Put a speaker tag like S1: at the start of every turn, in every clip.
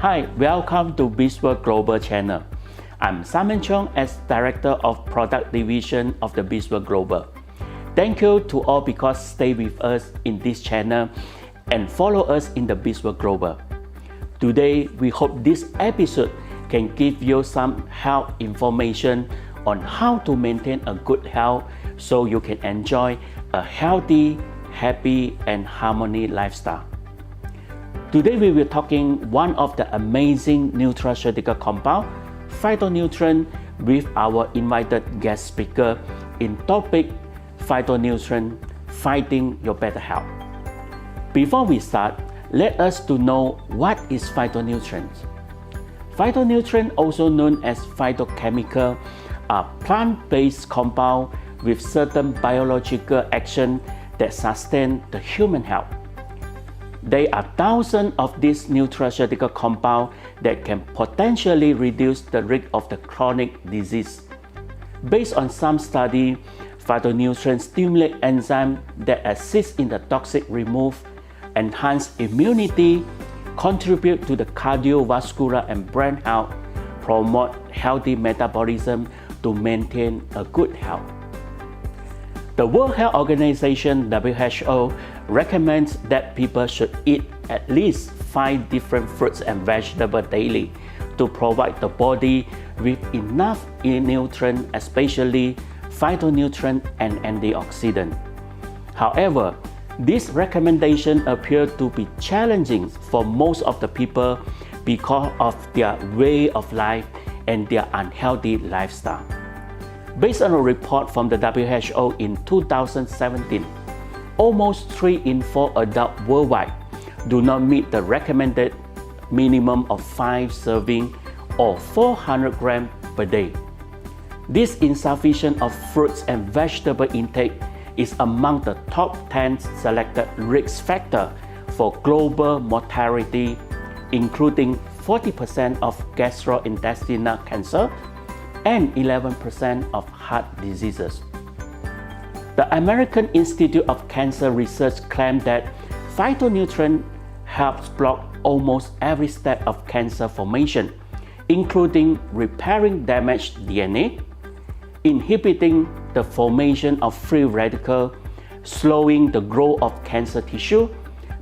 S1: Hi, welcome to Beesworld Global channel. I'm Simon Chong as Director of Product Division of the Beesworld Global. Thank you to all because stay with us in this channel and follow us in the Beesworld Global. Today, we hope this episode can give you some health information on how to maintain a good health so you can enjoy a healthy, happy, and harmonious lifestyle. Today we will be talking one of the amazing nutraceutical compound, phytonutrient, with our invited guest speaker in topic phytonutrient, fighting your better health. Before we start, let us to know what is phytonutrients. Phytonutrient, also known as phytochemical, are plant-based compound with certain biological action that sustain the human health. There are thousands of these nutraceutical compounds that can potentially reduce the risk of the chronic disease. Based on some studies, phytonutrients stimulate enzymes that assist in the toxic removal, enhance immunity, contribute to the cardiovascular and brain health, promote healthy metabolism to maintain a good health. The World Health Organization (WHO) recommends that people should eat at least 5 different fruits and vegetables daily to provide the body with enough nutrients, especially phytonutrients and antioxidants. However, this recommendation appears to be challenging for most of the people because of their way of life and their unhealthy lifestyle. Based on a report from the WHO in 2017, almost 3 in 4 adults worldwide do not meet the recommended minimum of 5 servings or 400 grams per day. This insufficient of fruits and vegetable intake is among the top 10 selected risk factors for global mortality, including 40% of gastrointestinal cancer and 11% of heart diseases. The American Institute of Cancer Research claimed that phytonutrient helps block almost every step of cancer formation, including repairing damaged DNA, inhibiting the formation of free radicals, slowing the growth of cancer tissue,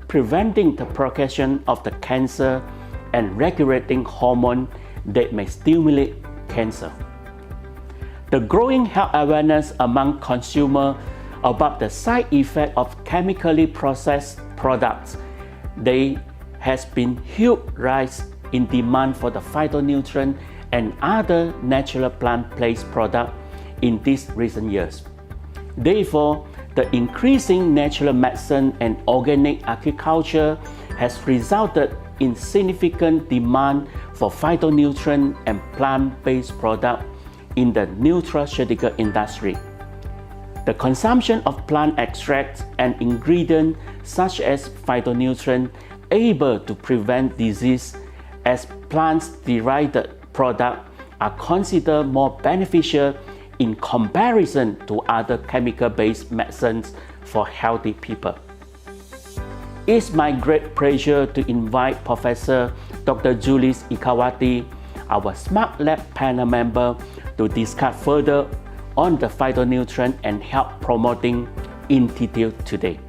S1: preventing the progression of the cancer, and regulating hormones that may stimulate cancer. The growing health awareness among consumers about the side effects of chemically processed products, there has been huge rise in demand for the phytonutrient and other natural plant-based products in these recent years. Therefore, the increasing natural medicine and organic agriculture has resulted in significant demand for phytonutrient and plant-based products in the nutraceutical industry. The consumption of plant extracts and ingredients such as phytonutrients able to prevent disease as plant-derived products are considered more beneficial in comparison to other chemical-based medicines for healthy people. It's my great pleasure to invite Professor Dr. Zullies Ikawati, our Smart Lab panel member, to discuss further on the phytonutrient and health promoting in detail today.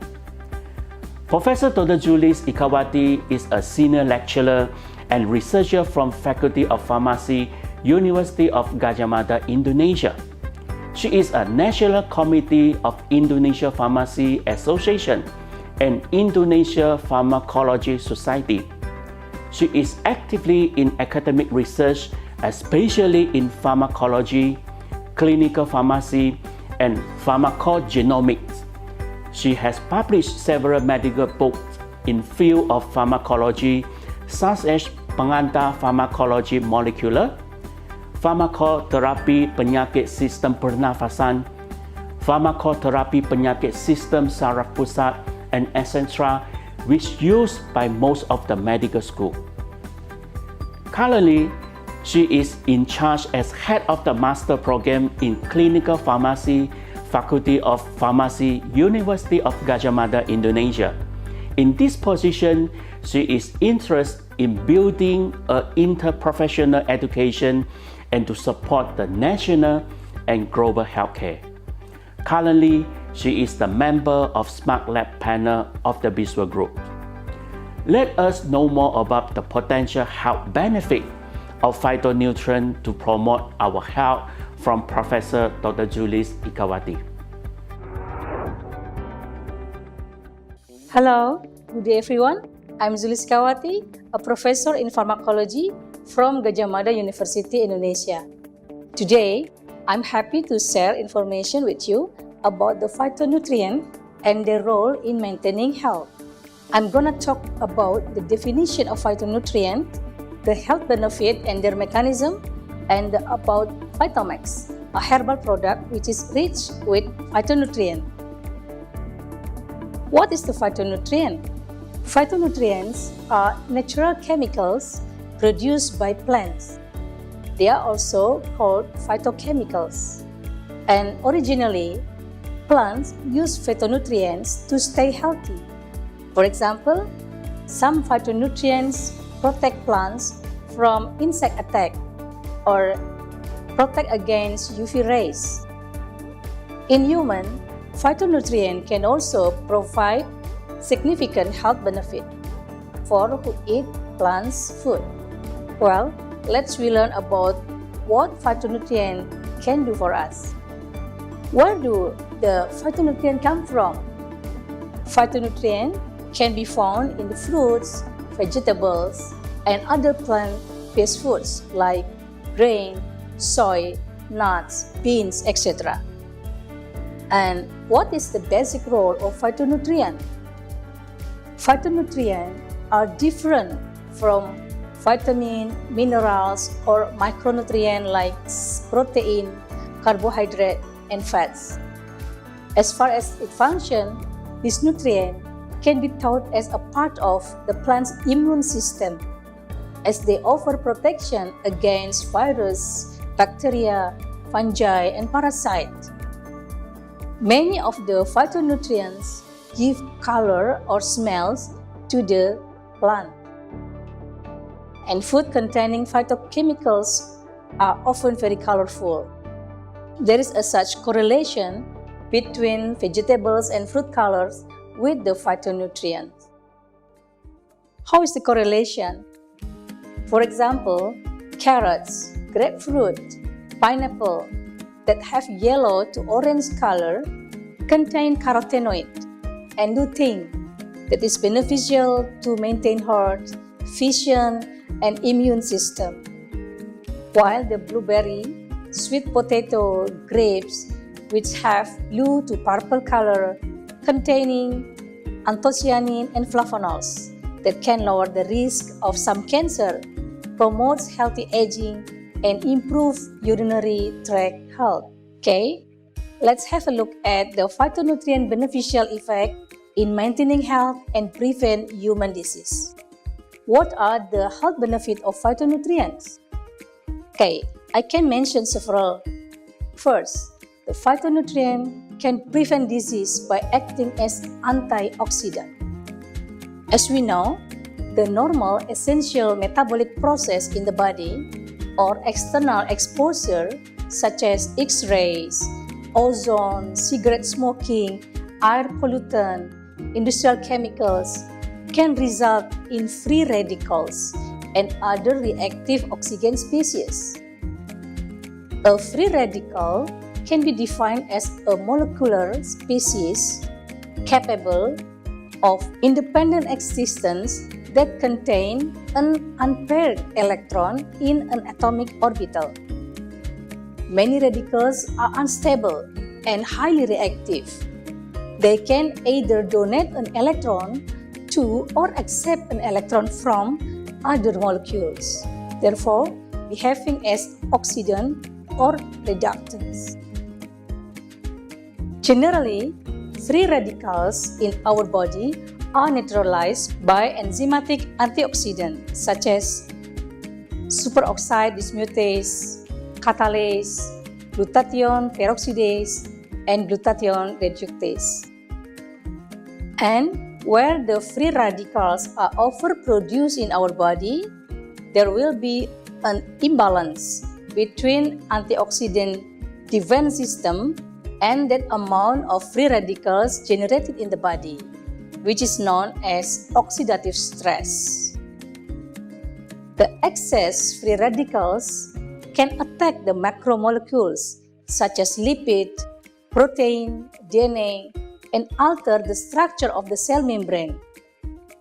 S1: Professor Dr. Zullies Ikawati is a senior lecturer and researcher from Faculty of Pharmacy, University of Gadjah Mada, Indonesia. She is a National Committee of Indonesia Pharmacy Association and Indonesia Pharmacology Society. She is actively in academic research, especially in pharmacology, clinical pharmacy, and pharmacogenomics. She has published several medical books in field of pharmacology, such as Pengantar Pharmacology Molecular, Pharmacoterapi Penyakit Sistem Pernafasan, Pharmacoterapi Penyakit Sistem Saraf Pusat, and etc., which used by most of the medical school. Currently, she is in charge as head of the master program in clinical pharmacy, Faculty of Pharmacy, University of Gadjah Mada, Indonesia. In this position, she is interested in building an interprofessional education and to support the national and global healthcare. Currently, she is the member of Smart Lab panel of the BISWA Group. Let us know more about the potential health benefit of phytonutrients to promote our health from Professor Dr. Zullies Ikawati.
S2: Hello, good day everyone. I'm Zullies Ikawati, a professor in pharmacology from Gadjah Mada University, Indonesia. Today, I'm happy to share information with you about the phytonutrient and their role in maintaining health. I'm gonna talk about the definition of phytonutrient, the health benefit and their mechanism, and about Phytomax, a herbal product which is rich with phytonutrient. What is the phytonutrient? Phytonutrients are natural chemicals produced by plants. They are also called phytochemicals. And originally, plants use phytonutrients to stay healthy. For example, some phytonutrients protect plants from insect attack or protect against UV rays. In human, phytonutrient can also provide significant health benefit for who eat plants food. Well, let's learn about what phytonutrient can do for us. Where do the phytonutrient come from? Phytonutrient can be found in the fruits, vegetables, and other plant-based foods like grain, soy, nuts, beans, etc. And what is the basic role of phytonutrient? Phytonutrients are different from vitamin, minerals, or micronutrients like protein, carbohydrate, and fats. As far as its function, this nutrient can be thought as a part of the plant's immune system, as they offer protection against virus, bacteria, fungi, and parasites. Many of the phytonutrients give color or smells to the plant. And food containing phytochemicals are often very colorful. There is a such correlation between vegetables and fruit colors with the phytonutrients. How is the correlation? For example, carrots, grapefruit, pineapple that have yellow to orange color contain carotenoid and lutein that is beneficial to maintain heart, vision, and immune system. While the blueberry, sweet potato, grapes, which have blue to purple color, containing anthocyanin and flavonols that can lower the risk of some cancer, promotes healthy aging, and improve urinary tract health. Okay, let's have a look at the phytonutrient beneficial effect in maintaining health and prevent human disease. What are the health benefits of phytonutrients? Okay, I can mention several. First, the phytonutrient can prevent disease by acting as antioxidant. As we know, the normal essential metabolic process in the body or external exposure such as X-rays, ozone, cigarette smoking, air pollutant, industrial chemicals can result in free radicals and other reactive oxygen species. A free radical can be defined as a molecular species capable of independent existence that contain an unpaired electron in an atomic orbital. Many radicals are unstable and highly reactive. They can either donate an electron to or accept an electron from other molecules, therefore behaving as oxidant or reductants. Generally, free radicals in our body are neutralized by enzymatic antioxidants such as superoxide dismutase, catalase, glutathione peroxidase, and glutathione reductase. And Where the free radicals are overproduced in our body, there will be an imbalance between antioxidant defense system and that amount of free radicals generated in the body, which is known as oxidative stress. The excess free radicals can attack the macromolecules such as lipid, protein, DNA, and alter the structure of the cell membrane.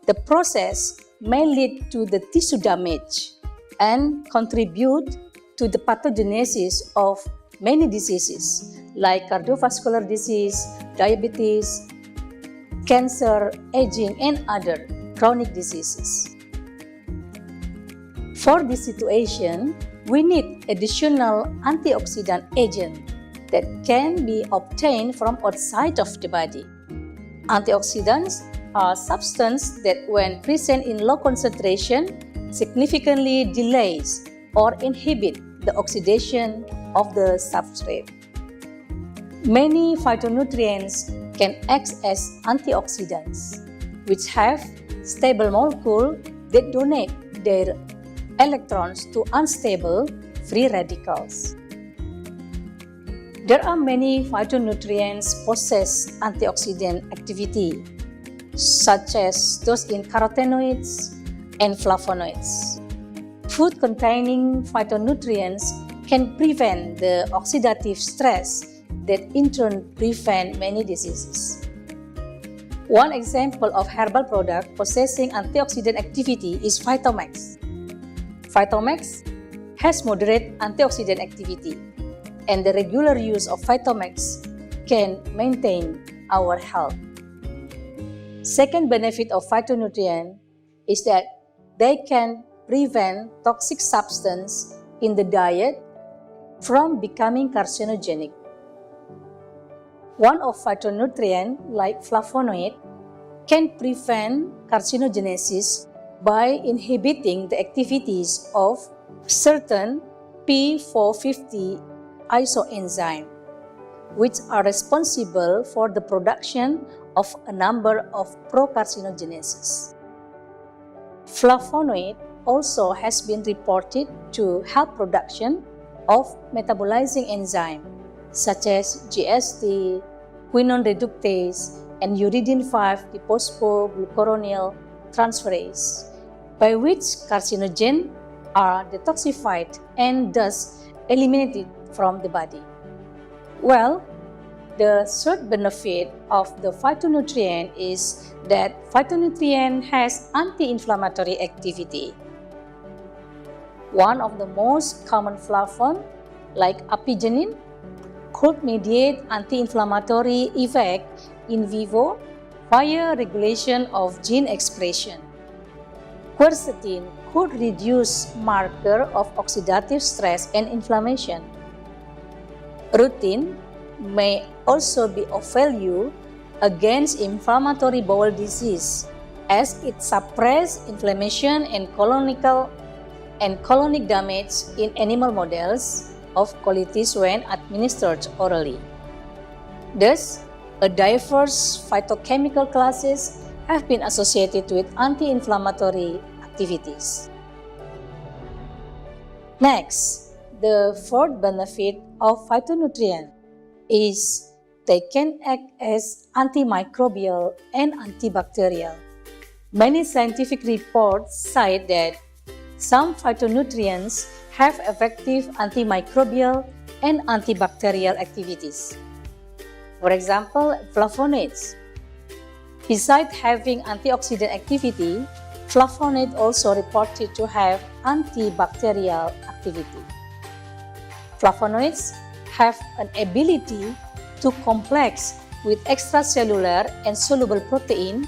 S2: The process may lead to the tissue damage and contribute to the pathogenesis of many diseases like cardiovascular disease, diabetes, cancer, aging, and other chronic diseases. For this situation, we need additional antioxidant agent that can be obtained from outside of the body. Antioxidants are substances that when present in low concentration significantly delays or inhibit the oxidation of the substrate. Many phytonutrients can act as antioxidants, which have stable molecules that donate their electrons to unstable free radicals. There are many phytonutrients possess antioxidant activity, such as those in carotenoids and flavonoids. Food containing phytonutrients can prevent the oxidative stress that in turn prevent many diseases. One example of herbal product possessing antioxidant activity is Phytomax. Phytomax has moderate antioxidant activity, and the regular use of Phytomax can maintain our health. Second benefit of phytonutrient is that they can prevent toxic substance in the diet from becoming carcinogenic. One of phytonutrient like flavonoid can prevent carcinogenesis by inhibiting the activities of certain P450 isoenzyme, which are responsible for the production of a number of procarcinogenesis. Flavonoid also has been reported to help production of metabolizing enzyme such as GST, quinone reductase, and uridine 5-dephosphoglucoronyl transferase, by which carcinogens are detoxified and thus eliminated from the body. Well, the third benefit of the phytonutrient is that phytonutrient has anti-inflammatory activity. One of the most common flavon, like apigenin, could mediate anti-inflammatory effect in vivo via regulation of gene expression. Quercetin could reduce marker of oxidative stress and inflammation. Rutin may also be of value against inflammatory bowel disease as it suppresses inflammation and colonic damage in animal models of colitis when administered orally. Thus, a diverse phytochemical classes have been associated with anti-inflammatory activities. Next, the fourth benefit of phytonutrient is they can act as antimicrobial and antibacterial. Many scientific reports cite that some phytonutrients have effective antimicrobial and antibacterial activities. For example, flavonoids. Besides having antioxidant activity, flavonoids also reported to have antibacterial activity. Flavonoids have an ability to complex with extracellular and soluble protein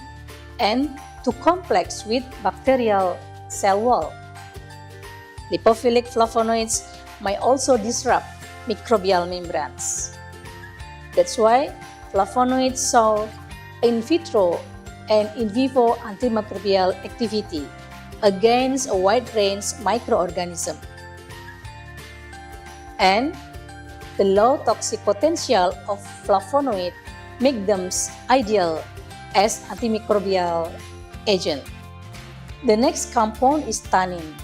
S2: and to complex with bacterial cell wall. Lipophilic flavonoids may also disrupt microbial membranes. That's why flavonoids show in vitro and in vivo antimicrobial activity against a wide range of microorganisms. And the low toxic potential of flavonoid make them ideal as antimicrobial agent. The next compound is tannin.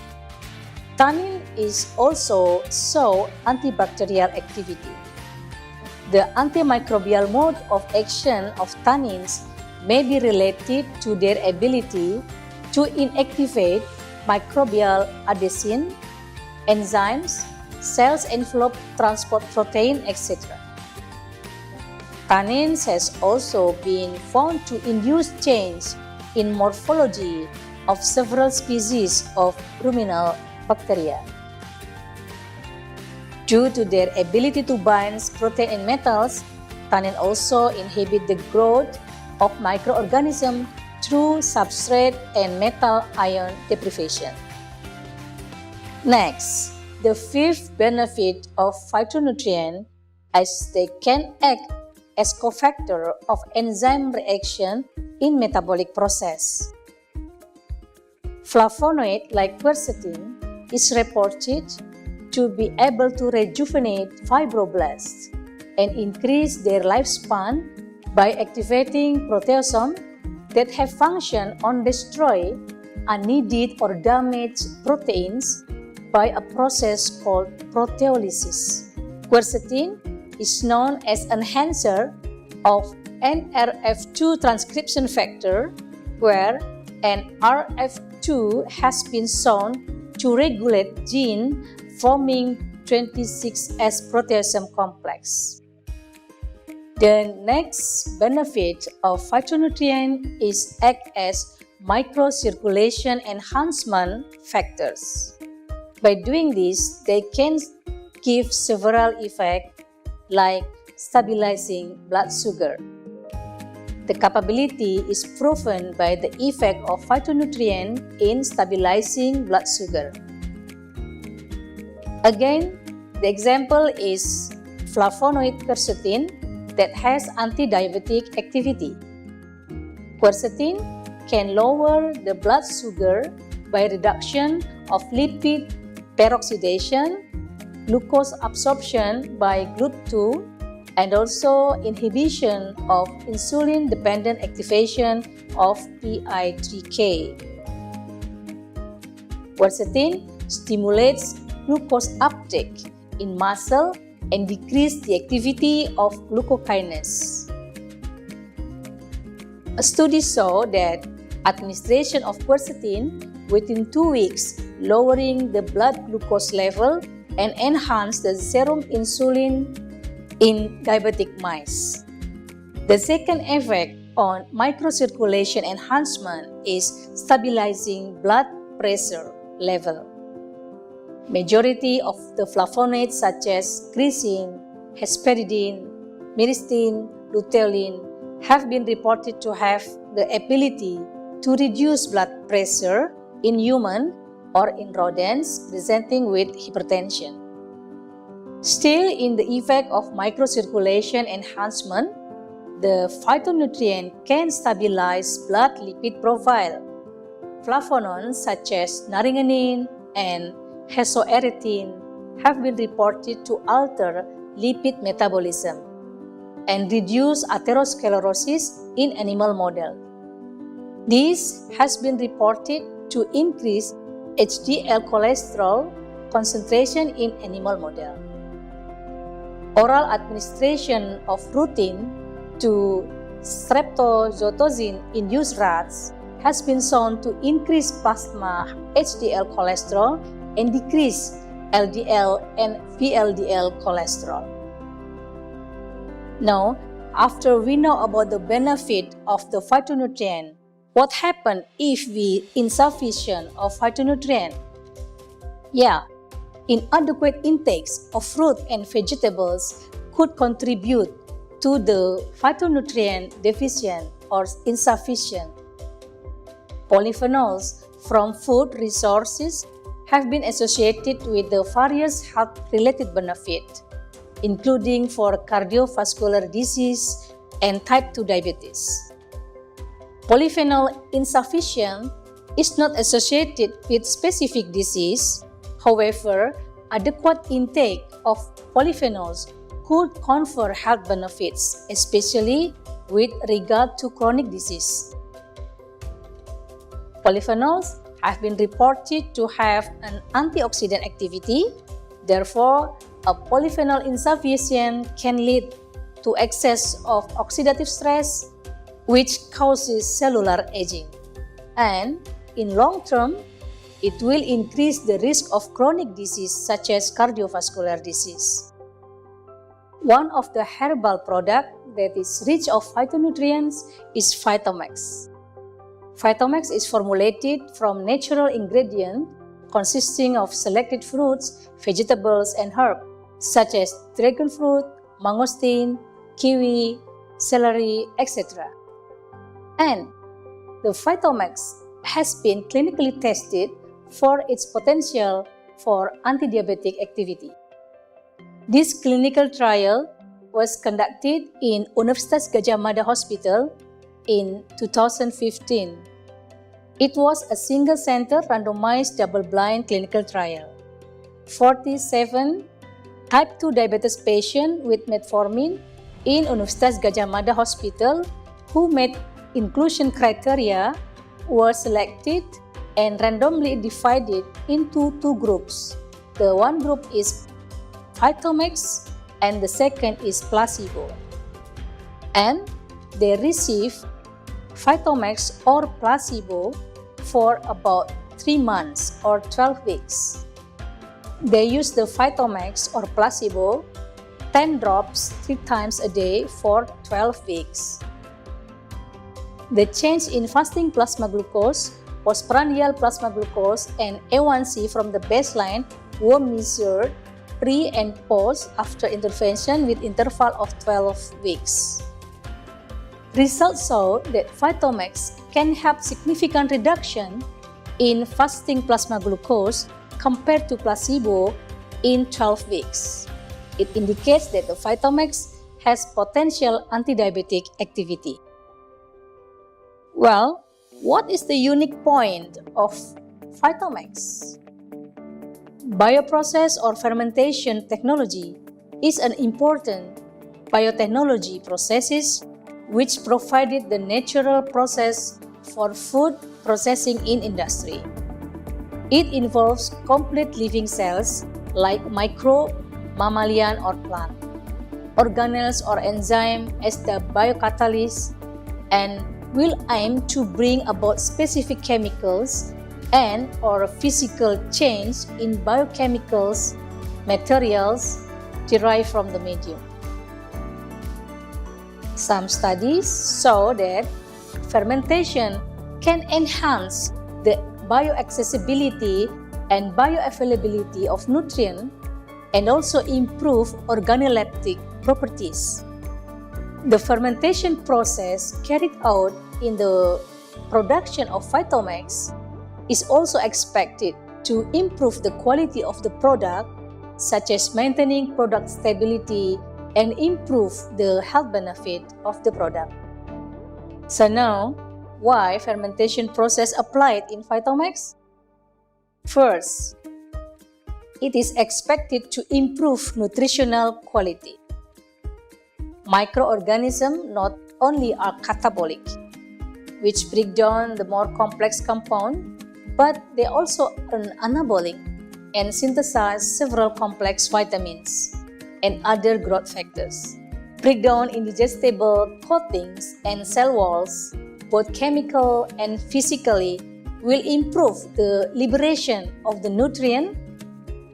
S2: Tannin is also show antibacterial activity. The antimicrobial mode of action of tannins may be related to their ability to inactivate microbial adhesion, enzymes, cells envelope transport protein, etc. Tannins has also been found to induce change in morphology of several species of ruminal bacteria. Due to their ability to bind protein and metals, tannin also inhibit the growth of microorganisms through substrate and metal ion deprivation. Next, the fifth benefit of phytonutrient as they can act as cofactor of enzyme reaction in metabolic process. Flavonoid like quercetin is reported to be able to rejuvenate fibroblasts and increase their lifespan by activating proteasomes that have function on destroy unneeded or damaged proteins by a process called proteolysis. Quercetin is known as enhancer of NRF2 transcription factor, where NRF2 has been shown to regulate gene forming 26S proteasome complex. The next benefit of phytonutrient is act as microcirculation enhancement factors. By doing this, they can give several effects like stabilizing blood sugar. The capability is proven by the effect of phytonutrient in stabilizing blood sugar. Again, the example is flavonoid quercetin that has anti-diabetic activity. Quercetin can lower the blood sugar by reduction of lipid peroxidation, glucose absorption by GLUT2, and also inhibition of insulin-dependent activation of PI3K. Quercetin stimulates glucose uptake in muscle and decrease the activity of glucokinase. A study showed that administration of quercetin within 2 weeks lowering the blood glucose level and enhance the serum insulin in diabetic mice. The second effect on microcirculation enhancement is stabilizing blood pressure level. Majority of the flavonoids such as glycine, hesperidin, myristin, luteolin have been reported to have the ability to reduce blood pressure in human or in rodents presenting with hypertension. Still, in the effect of microcirculation enhancement, the phytonutrient can stabilize blood lipid profile. Flavonoids such as naringenin and hesoerythrin have been reported to alter lipid metabolism and reduce atherosclerosis in animal model. This has been reported to increase HDL cholesterol concentration in animal model. Oral administration of rutin to streptozotocin-induced rats has been shown to increase plasma HDL cholesterol and decrease LDL and VLDL cholesterol. Now, after we know about the benefit of the phytonutrient, what happens if we insufficient of phytonutrient? Inadequate intakes of fruit and vegetables could contribute to the phytonutrient deficient or insufficient. Polyphenols from food resources have been associated with the various health-related benefits, including for cardiovascular disease and type 2 diabetes. Polyphenol insufficient is not associated with specific disease. However, adequate intake of polyphenols could confer health benefits, especially with regard to chronic disease. Polyphenols have been reported to have an antioxidant activity. Therefore, a polyphenol insufficiency can lead to excess of oxidative stress, which causes cellular aging. And in long term, it will increase the risk of chronic disease such as cardiovascular disease. One of the herbal products that is rich of phytonutrients is Phytomax. Phytomax is formulated from natural ingredients consisting of selected fruits, vegetables, and herbs such as dragon fruit, mangosteen, kiwi, celery, etc. And the Phytomax has been clinically tested for its potential for anti-diabetic activity. This clinical trial was conducted in Universitas Gadjah Mada Hospital in 2015. It was a single-center randomized double-blind clinical trial. 47 type 2 diabetes patients with metformin in Universitas Gadjah Mada Hospital who met inclusion criteria were selected and randomly divided into two groups. The one group is Phytomax and the second is placebo. And they receive Phytomax or placebo for about 3 months or 12 weeks. They use the Phytomax or placebo 10 drops 3 times a day for 12 weeks. The change in fasting plasma glucose, postprandial plasma glucose, and A1C from the baseline were measured pre and post after intervention with interval of 12 weeks. Results show that Phytomax can have significant reduction in fasting plasma glucose compared to placebo in 12 weeks. It indicates that the Phytomax has potential anti-diabetic activity. Well, what is the unique point of Phytomax? Bioprocess or fermentation technology is an important biotechnology process which provided the natural process for food processing in industry. It involves complete living cells like microbe, mammalian or plant, organelles or enzyme as the biocatalyst, and will aim to bring about specific chemicals and or physical change in biochemicals materials derived from the medium. Some studies show that fermentation can enhance the bioaccessibility and bioavailability of nutrients and also improve organoleptic properties. The fermentation process carried out in the production of Phytomax is also expected to improve the quality of the product, such as maintaining product stability and improve the health benefit of the product. So now, why fermentation process applied in Phytomax? First, it is expected to improve nutritional quality. Microorganisms not only are catabolic, which break down the more complex compound, but they also are anabolic and synthesize several complex vitamins and other growth factors. Break down indigestible coatings and cell walls, both chemical and physically, will improve the liberation of the nutrient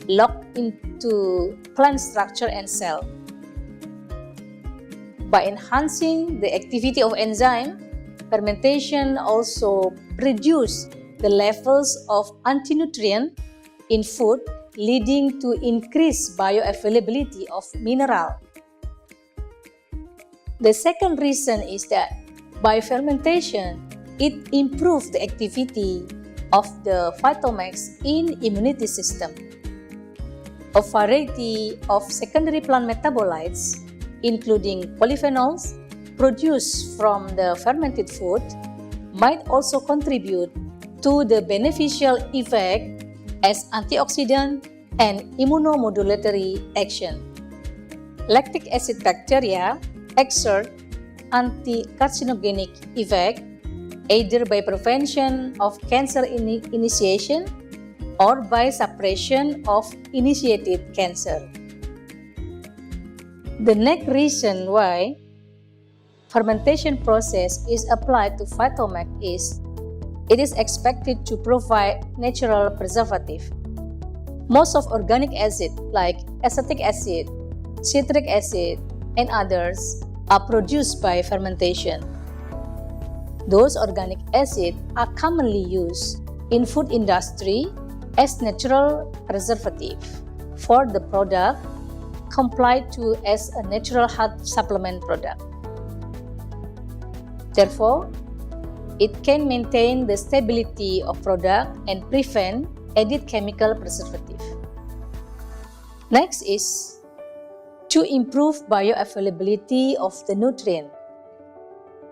S2: locked into plant structure and cell. By enhancing the activity of enzyme, fermentation also reduces the levels of antinutrient in food, leading to increased bioavailability of mineral. The second reason is that by fermentation, it improves the activity of the Phytomax in immunity system. A variety of secondary plant metabolites, including polyphenols produced from the fermented food, might also contribute to the beneficial effect as antioxidant and immunomodulatory action. Lactic acid bacteria exert anti-carcinogenic effect either by prevention of cancer initiation or by suppression of initiated cancer. The next reason why fermentation process is applied to Phytomax is it is expected to provide natural preservative. Most of organic acid like acetic acid, citric acid, and others are produced by fermentation. Those organic acids are commonly used in food industry as natural preservative for the product complied to as a natural health supplement product. Therefore, it can maintain the stability of product and prevent added chemical preservative. Next is to improve bioavailability of the nutrient.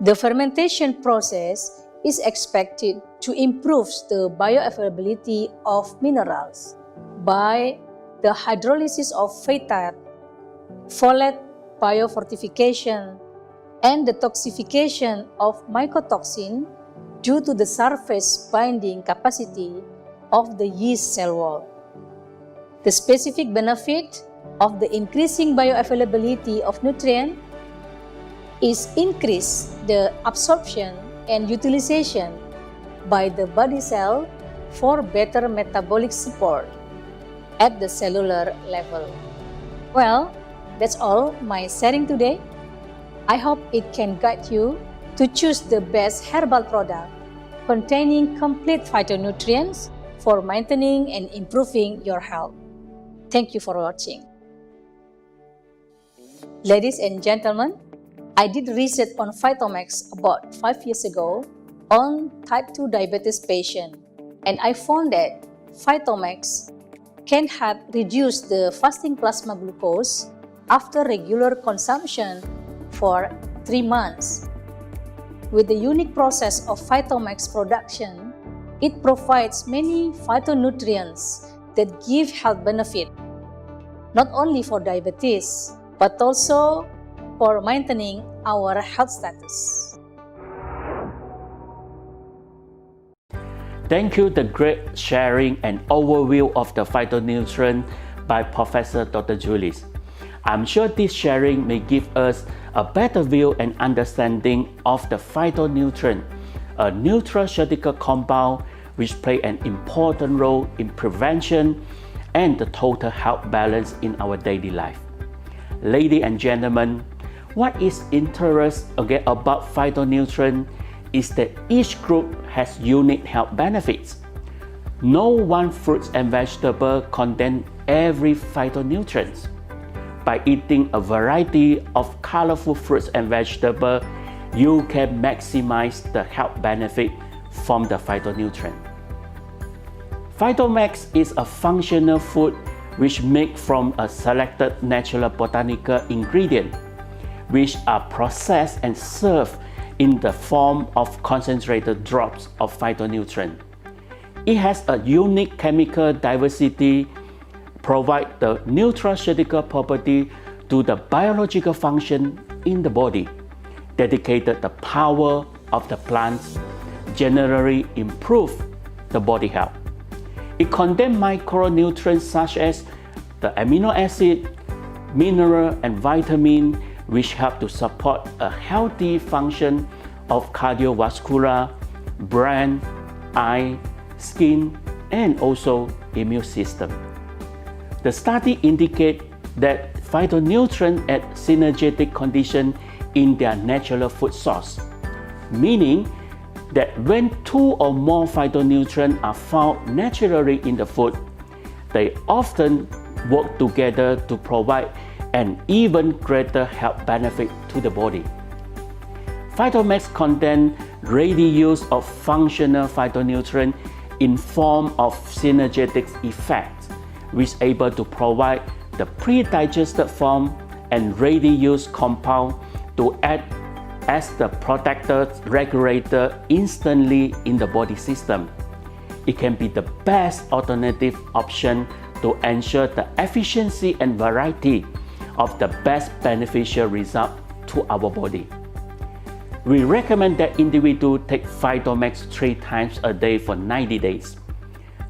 S2: The fermentation process is expected to improve the bioavailability of minerals by the hydrolysis of phytate, folate biofortification, and detoxification of mycotoxin due to the surface binding capacity of the yeast cell wall. The specific benefit of the increasing bioavailability of nutrient is increase the absorption and utilization by the body cell for better metabolic support at the cellular level. Well, that's all my sharing today. I hope it can guide you to choose the best herbal product containing complete phytonutrients for maintaining and improving your health. Thank you for watching. Ladies and gentlemen, I did research on Phytomax about 5 years ago on type 2 diabetes patient, and I found that Phytomax can help reduce the fasting plasma glucose after regular consumption for 3 months. With the unique process of Phytomax production, it provides many phytonutrients that give health benefit, not only for diabetes, but also for maintaining our health status.
S1: Thank you for the great sharing and overview of the phytonutrient by Professor Dr. Zullies. I'm sure this sharing may give us a better view and understanding of the phytonutrient, a nutraceutical compound which play an important role in prevention and the total health balance in our daily life. Ladies and gentlemen, what is interesting about phytonutrient is that each group has unique health benefits. No one fruit and vegetable contain every phytonutrient. By eating a variety of colorful fruits and vegetables, you can maximize the health benefit from the phytonutrient. Phytomax is a functional food which made from a selected natural botanical ingredient, which are processed and served in the form of concentrated drops of phytonutrient. It has a unique chemical diversity, provide the nutraceutical property to the biological function in the body, dedicated the power of the plants, generally improve the body health. It contains micronutrients such as the amino acid, mineral, and vitamin, which help to support a healthy function of cardiovascular, brain, eye, skin, and also immune system. The study indicate that phytonutrients at synergetic condition in their natural food source, meaning that when 2 or more phytonutrients are found naturally in the food, they often work together to provide an even greater health benefit to the body. Phytomax contains ready use of functional phytonutrients in form of synergetic effects, which is able to provide the pre-digested form and ready use compound to act as the protector regulator instantly in the body system. It can be the best alternative option to ensure the efficiency and variety of the best beneficial result to our body. We recommend that individuals take Phytomax 3 times a day for 90 days.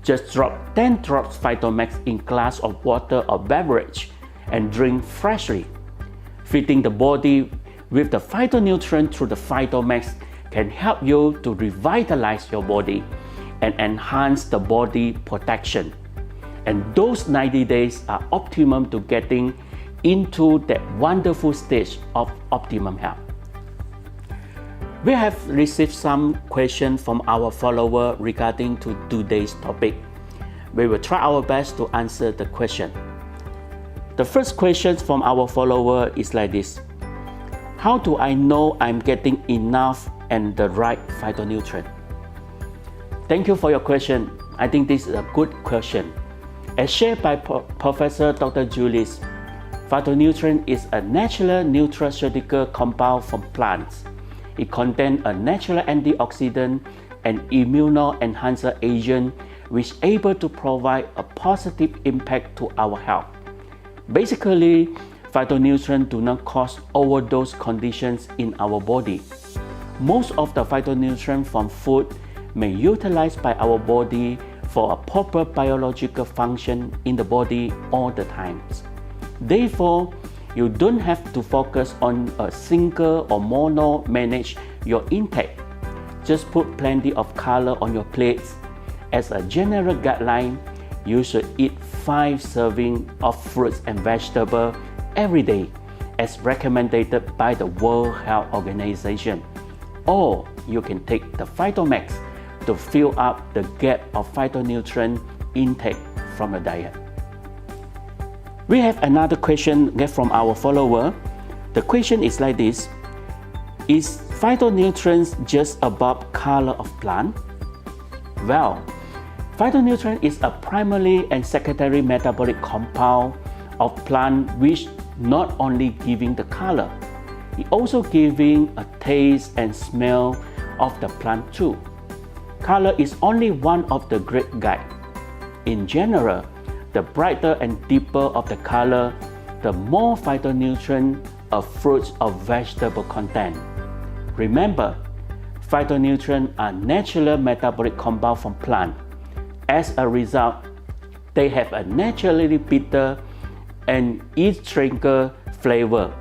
S1: Just drop 10 drops Phytomax in glass of water or beverage and drink freshly. Feeding the body with the phytonutrient through the Phytomax can help you to revitalize your body and enhance the body protection. And those 90 days are optimum to getting into that wonderful stage of optimum health. We have received some questions from our follower regarding to today's topic. We will try our best to answer the question. The first question from our follower is like this. How do I know I'm getting enough and the right phytonutrient? Thank you for your question. I think this is a good question. As shared by Professor Dr. Zullies, phytonutrient is a natural nutraceutical compound from plants. It contains a natural antioxidant and immuno-enhancer agent which is able to provide a positive impact to our health. Basically, phytonutrients do not cause overdose conditions in our body. Most of the phytonutrients from food may be utilized by our body for a proper biological function in the body all the time. Therefore, you don't have to focus on a single or mono manage your intake. Just put plenty of color on your plates. As a general guideline, you should eat 5 servings of fruits and vegetables every day as recommended by the World Health Organization. Or you can take the Phytomax to fill up the gap of phytonutrient intake from your diet. We have another question from our follower. The question is like this. Is phytonutrients just about color of plant? Well, phytonutrient is a primary and secondary metabolic compound of plant which not only giving the color, it also giving a taste and smell of the plant too. Color is only one of the great guide. In general, the brighter and deeper of the color, the more phytonutrient a fruit or vegetable contain. Remember, phytonutrients are natural metabolic compound from plant. As a result, they have a naturally bitter and astringent flavor.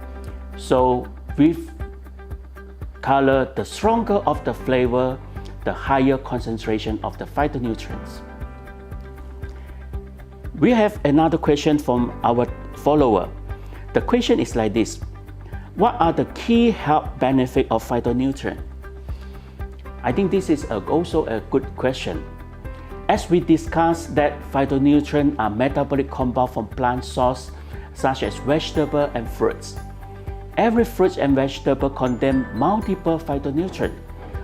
S1: So with color, the stronger of the flavor, the higher concentration of the phytonutrients. We have another question from our follower. The question is like this. What are the key health benefits of phytonutrients? I think this is also a good question. As we discussed that phytonutrients are metabolic compounds from plant sources such as vegetables and fruits. Every fruit and vegetable contain multiple phytonutrients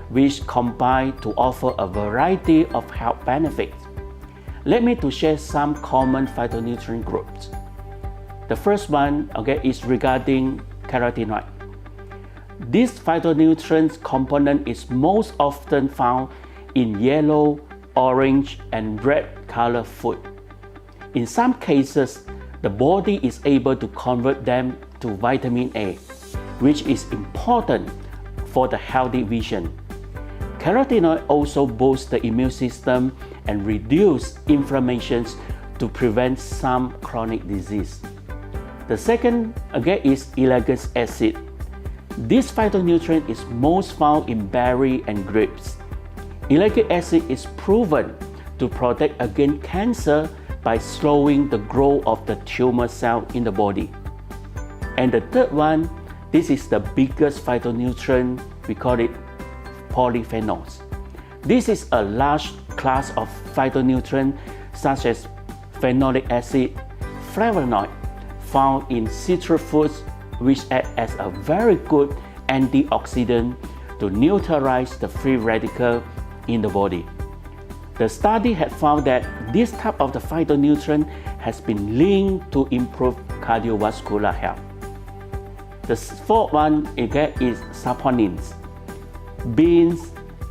S1: which combine to offer a variety of health benefits. Let me to share some common phytonutrient groups. The first one is regarding carotenoid. This phytonutrient component is most often found in yellow, orange, and red color food. In some cases, the body is able to convert them to vitamin A, which is important for the healthy vision. Carotenoid also boosts the immune system and reduce inflammations to prevent some chronic disease. The second is ellagic acid. This phytonutrient is most found in berry and grapes. Ellagic acid is proven to protect against cancer by slowing the growth of the tumor cell in the body. And the third one, this is the biggest phytonutrient, we call it polyphenols. This is a large class of phytonutrients such as phenolic acid, flavonoid, found in citrus fruits, which act as a very good antioxidant to neutralize the free radical in the body. The study had found that this type of the phytonutrient has been linked to improve cardiovascular health. The fourth one is saponins. Beans,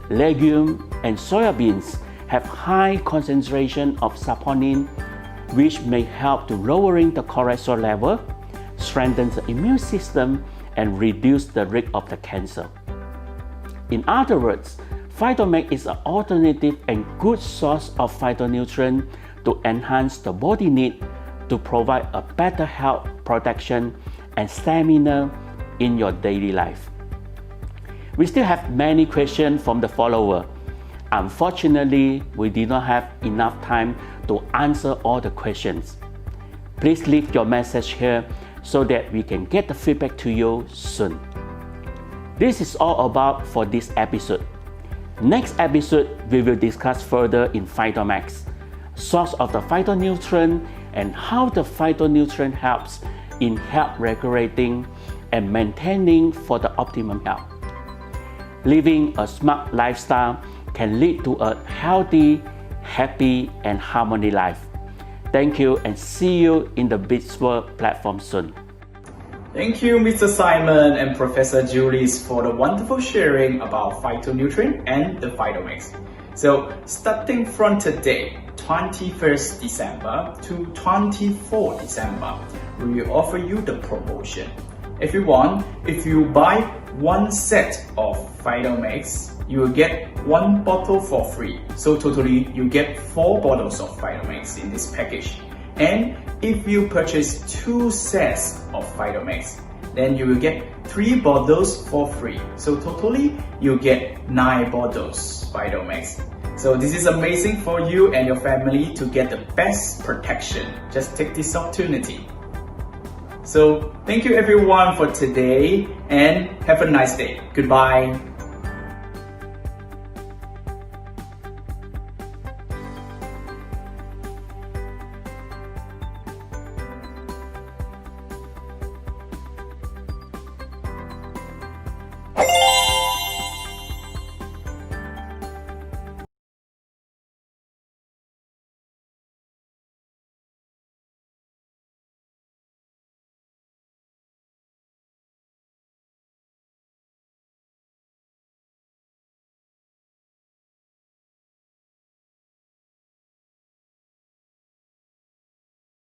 S1: legumes, and soybeans have high concentration of saponin, which may help to lowering the cholesterol level, strengthen the immune system, and reduce the risk of the cancer. In other words, Phytomax is an alternative and good source of phytonutrient to enhance the body need to provide a better health, protection, and stamina in your daily life. We still have many questions from the follower. Unfortunately, we did not have enough time to answer all the questions. Please leave your message here so that we can get the feedback to you soon. This is all about for this episode. Next episode, we will discuss further in Phytomax, source of the phytonutrient and how the phytonutrient helps in health regulating and maintaining for the optimum health. Living a smart lifestyle can lead to a healthy, happy, and harmony life. Thank you and see you in the BizWorld platform soon.
S3: Thank you, Mr. Simon and Professor Zullies, for the wonderful sharing about phytonutrient and the Phytomax. So, starting from today, 21st December to 24th December, we will offer you the promotion. If you buy one set of Phytomax, you will get one bottle for free. So totally, you get 4 bottles of Phytomax in this package. And if you purchase 2 sets of Phytomax, then you will get 3 bottles for free. So totally, you get 9 bottles Phytomax. So this is amazing for you and your family to get the best protection. Just take this opportunity. So thank you everyone for today and have a nice day. Goodbye.